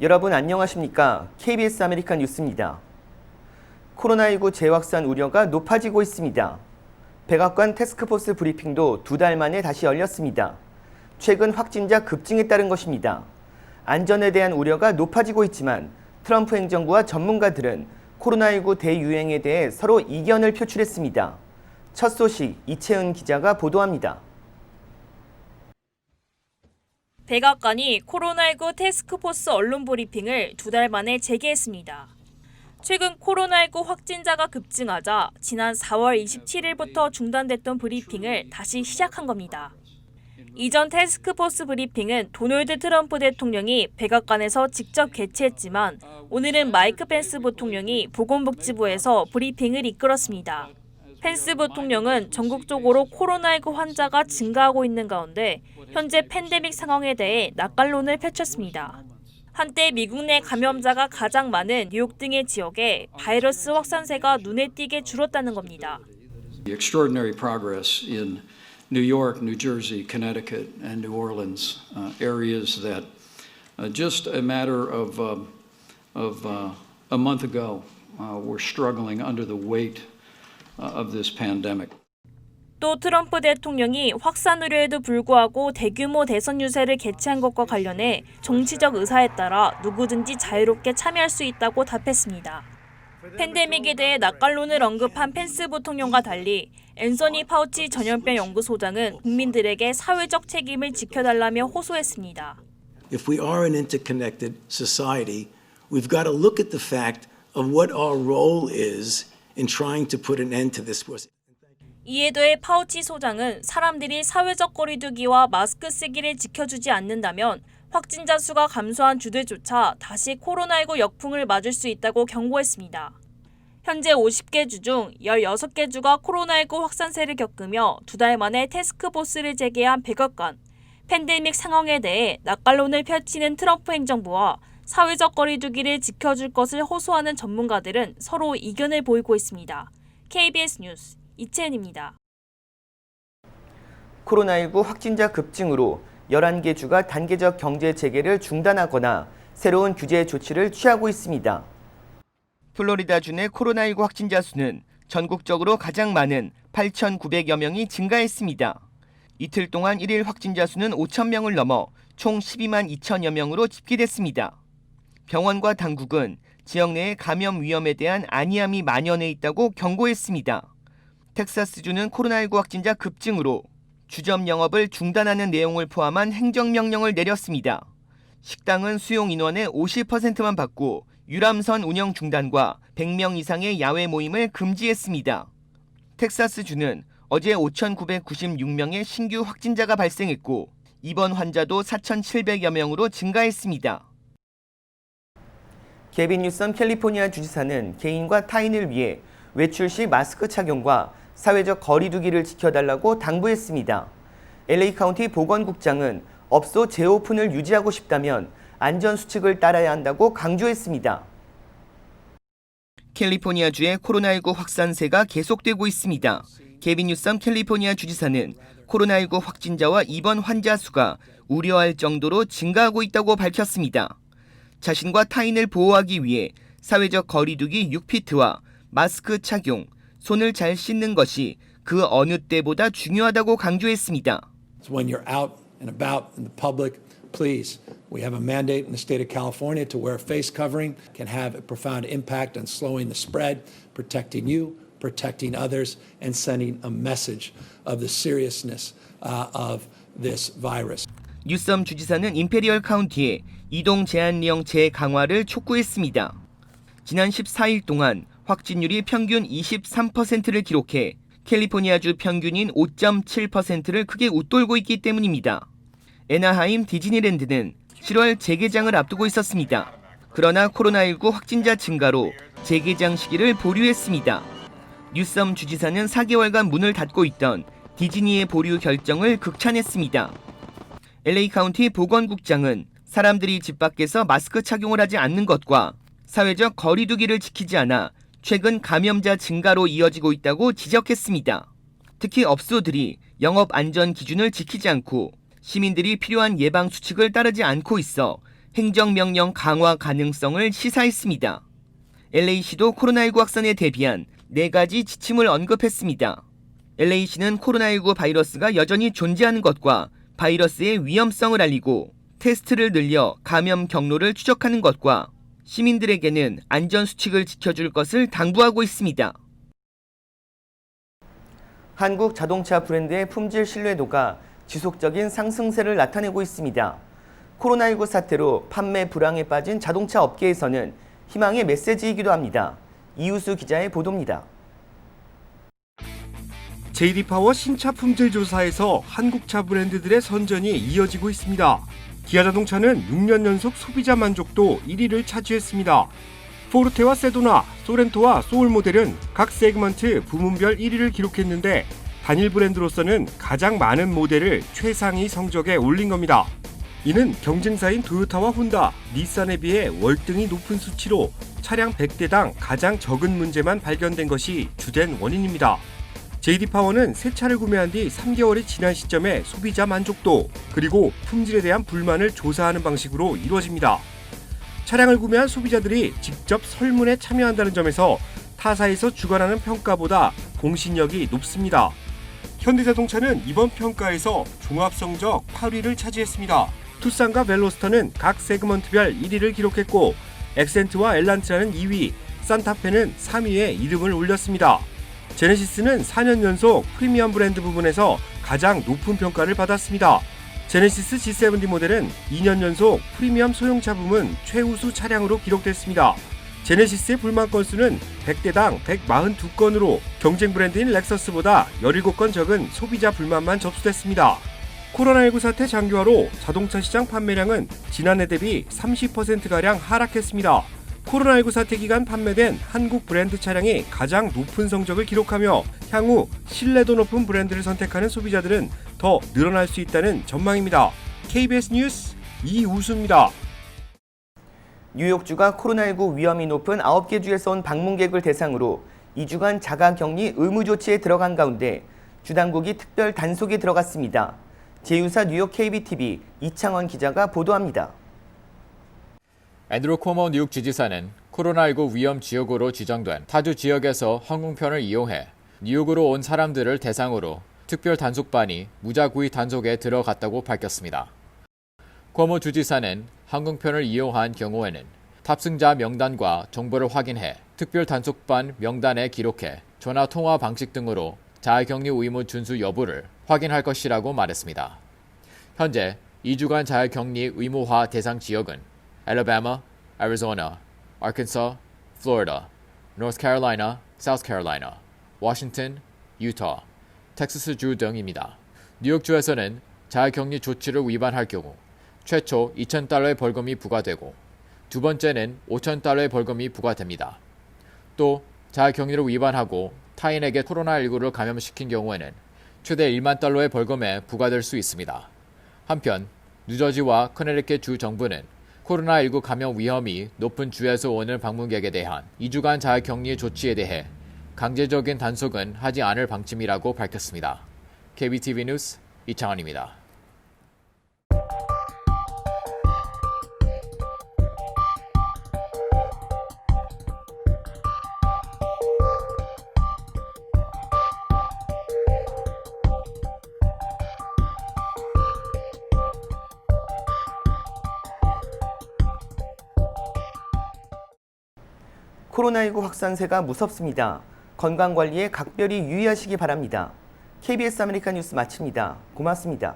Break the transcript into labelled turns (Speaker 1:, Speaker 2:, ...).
Speaker 1: 여러분 안녕하십니까? KBS 아메리칸 뉴스입니다. 코로나19 재확산 우려가 높아지고 있습니다. 백악관 태스크포스 브리핑도 2달 만에 다시 열렸습니다. 최근 확진자 급증에 따른 것입니다. 안전에 대한 우려가 높아지고 있지만 트럼프 행정부와 전문가들은 코로나19 대유행에 대해 서로 이견을 표출했습니다. 첫 소식 이채은 기자가 보도합니다.
Speaker 2: 백악관이 코로나19 태스크포스 언론 브리핑을 2달 만에 재개했습니다. 최근 코로나19 확진자가 급증하자 지난 4월 27일부터 중단됐던 브리핑을 다시 시작한 겁니다. 이전 태스크포스 브리핑은 도널드 트럼프 대통령이 백악관에서 직접 개최했지만 오늘은 마이크 펜스 부통령이 보건복지부에서 브리핑을 이끌었습니다. 펜스 부통령은 전국적으로 코로나19 환자가 증가하고 있는 가운데 현재 팬데믹 상황에 대해 낙관론을 펼쳤습니다. 한때 미국 내 감염자가 가장 많은 뉴욕 등의 지역에 바이러스 확산세가 눈에 띄게 줄었다는 겁니다.
Speaker 3: Extraordinary progress in New York, New Jersey, Connecticut, and New Orleans, areas that just a matter of a month ago were struggling under the weight of this pandemic.
Speaker 2: 또 트럼프 대통령이 확산 우려에도 불구하고 대규모 대선 유세를 개최한 것과 관련해 정치적 의사에 따라 누구든지 자유롭게 참여할 수 있다고 답했습니다. 팬데믹에 대해 낙관론을 언급한 펜스 부통령과 달리 앤서니 파우치 전염병 연구소장은 국민들에게 사회적 책임을 지켜달라며 호소했습니다.
Speaker 4: If we are an interconnected society, we've got to look at the fact of what our role is in trying to put an end to this.
Speaker 2: 이에 더해 파우치 소장은 사람들이 사회적 거리두기와 마스크 쓰기를 지켜주지 않는다면 확진자 수가 감소한 주들조차 다시 코로나19 역풍을 맞을 수 있다고 경고했습니다. 현재 50개 주 중 16개 주가 코로나19 확산세를 겪으며 2달 만에 태스크포스를 재개한 백악관. 팬데믹 상황에 대해 낙관론을 펼치는 트럼프 행정부와 사회적 거리두기를 지켜줄 것을 호소하는 전문가들은 서로 이견을 보이고 있습니다. KBS 뉴스 이채은입니다.
Speaker 1: 코로나19 확진자 급증으로 11개 주가 단계적 경제 재개를 중단하거나 새로운 규제 조치를 취하고 있습니다. 플로리다주 내 코로나19 확진자 수는 전국적으로 가장 많은 8,900여 명이 증가했습니다. 이틀 동안 1일 확진자 수는 5,000명을 넘어 총 12만 2천여 명으로 집계됐습니다. 병원과 당국은 지역 내의 감염 위험에 대한 안이함이 만연해 있다고 경고했습니다. 텍사스주는 코로나19 확진자 급증으로 주점 영업을 중단하는 내용을 포함한 행정명령을 내렸습니다. 식당은 수용 인원의 50%만 받고 유람선 운영 중단과 100명 이상의 야외 모임을 금지했습니다. 텍사스주는 어제 5,996명의 신규 확진자가 발생했고 입원 환자도 4,700여 명으로 증가했습니다. 게빈 뉴섬 캘리포니아 주지사는 개인과 타인을 위해 외출 시 마스크 착용과 사회적 거리 두기를 지켜달라고 당부했습니다. LA 카운티 보건국장은 업소 재오픈을 유지하고 싶다면 안전수칙을 따라야 한다고 강조했습니다. 캘리포니아주의 코로나19 확산세가 계속되고 있습니다. 게빈 뉴섬 캘리포니아 주지사는 코로나19 확진자와 입원 환자 수가 우려할 정도로 증가하고 있다고 밝혔습니다. 자신과 타인을 보호하기 위해 사회적 거리 두기 6피트와 마스크 착용, 손을 잘 씻는 것이 그 어느 때보다 중요하다고 강조했습니다.
Speaker 5: When you're out and about in the public, please, we have a mandate in the state of California to wear a face covering, can have a profound impact on slowing the spread, protecting you, protecting others, and sending a message of the seriousness of this virus.
Speaker 1: 뉴섬 주지사는 임페리얼 카운티에 이동 제한령 재강화를 촉구했습니다. 지난 14일 동안 확진율이 평균 23%를 기록해 캘리포니아주 평균인 5.7%를 크게 웃돌고 있기 때문입니다. 애나하임 디즈니랜드는 7월 재개장을 앞두고 있었습니다. 그러나 코로나19 확진자 증가로 재개장 시기를 보류했습니다. 뉴섬 주지사는 4개월간 문을 닫고 있던 디즈니의 보류 결정을 극찬했습니다. LA 카운티 보건국장은 사람들이 집 밖에서 마스크 착용을 하지 않는 것과 사회적 거리 두기를 지키지 않아 최근 감염자 증가로 이어지고 있다고 지적했습니다. 특히 업소들이 영업 안전 기준을 지키지 않고 시민들이 필요한 예방 수칙을 따르지 않고 있어 행정명령 강화 가능성을 시사했습니다. LA시도 코로나19 확산에 대비한 4가지 지침을 언급했습니다. LA시는 코로나19 바이러스가 여전히 존재하는 것과 바이러스의 위험성을 알리고 테스트를 늘려 감염 경로를 추적하는 것과 시민들에게는 안전수칙을 지켜줄 것을 당부하고 있습니다. 한국 자동차 브랜드의 품질 신뢰도가 지속적인 상승세를 나타내고 있습니다. 코로나19 사태로 판매 불황에 빠진 자동차 업계에서는 희망의 메시지이기도 합니다. 이우수 기자의 보도입니다.
Speaker 6: JD파워 신차 품질 조사에서 한국차 브랜드들의 선전이 이어지고 있습니다. 기아자동차는 6년 연속 소비자 만족도 1위를 차지했습니다. 포르테와 세도나, 소렌토와 소울 모델은 각 세그먼트 부문별 1위를 기록했는데 단일 브랜드로서는 가장 많은 모델을 최상위 성적에 올린 겁니다. 이는 경쟁사인 도요타와 혼다, 닛산에 비해 월등히 높은 수치로 차량 100대당 가장 적은 문제만 발견된 것이 주된 원인입니다. JD파워는 새 차를 구매한 뒤 3개월이 지난 시점에 소비자 만족도 그리고 품질에 대한 불만을 조사하는 방식으로 이루어집니다. 차량을 구매한 소비자들이 직접 설문에 참여한다는 점에서 타사에서 주관하는 평가보다 공신력이 높습니다. 현대자동차는 이번 평가에서 종합성적 8위를 차지했습니다. 투싼과 벨로스터는 각 세그먼트별 1위를 기록했고 엑센트와 엘란트라는 2위, 산타페는 3위에 이름을 올렸습니다. 제네시스는 4년 연속 프리미엄 브랜드 부분에서 가장 높은 평가를 받았습니다. 제네시스 G70 모델은 2년 연속 프리미엄 소형차 부문 최우수 차량으로 기록됐습니다. 제네시스의 불만 건수는 100대당 142건으로 경쟁 브랜드인 렉서스보다 17건 적은 소비자 불만만 접수됐습니다. 코로나19 사태 장기화로 자동차 시장 판매량은 지난해 대비 30%가량 하락했습니다. 코로나19 사태 기간 판매된 한국 브랜드 차량이 가장 높은 성적을 기록하며 향후 신뢰도 높은 브랜드를 선택하는 소비자들은 더 늘어날 수 있다는 전망입니다. KBS 뉴스 이우수입니다.
Speaker 1: 뉴욕주가 코로나19 위험이 높은 9개 주에서 온 방문객을 대상으로 2주간 자가격리 의무 조치에 들어간 가운데 주당국이 특별 단속에 들어갔습니다. 제휴사 뉴욕 KBTV 이창원 기자가 보도합니다.
Speaker 7: 앤드루 코모 뉴욕 지지사는 코로나19 위험 지역으로 지정된 타주 지역에서 항공편을 이용해 뉴욕으로 온 사람들을 대상으로 특별 단속반이 무작위 단속에 들어갔다고 밝혔습니다. 코모 주지사는 항공편을 이용한 경우에는 탑승자 명단과 정보를 확인해 특별 단속반 명단에 기록해 전화 통화 방식 등으로 자가격리 의무 준수 여부를 확인할 것이라고 말했습니다. 현재 2주간 자가격리 의무화 대상 지역은 알래바마, 애리조나, 아칸사, 플로리다, 노스캐롤라이나, 사우스캐롤라이나, 워싱턴, 유타, 텍사스주 등입니다. 뉴욕주에서는 자가격리 조치를 위반할 경우 최초 $2,000의 벌금이 부과되고 두 번째는 $5,000의 벌금이 부과됩니다. 또 자가격리를 위반하고 타인에게 코로나19를 감염시킨 경우에는 최대 $10,000의 벌금에 부과될 수 있습니다. 한편 뉴저지와 커네티컷 주 정부는 코로나19 감염 위험이 높은 주에서 오는 방문객에 대한 2주간 자가격리 조치에 대해 강제적인 단속은 하지 않을 방침이라고 밝혔습니다. KBTV 뉴스 이창원입니다.
Speaker 1: 코로나19 확산세가 무섭습니다. 건강관리에 각별히 유의하시기 바랍니다. KBS 아메리카 뉴스 마칩니다. 고맙습니다.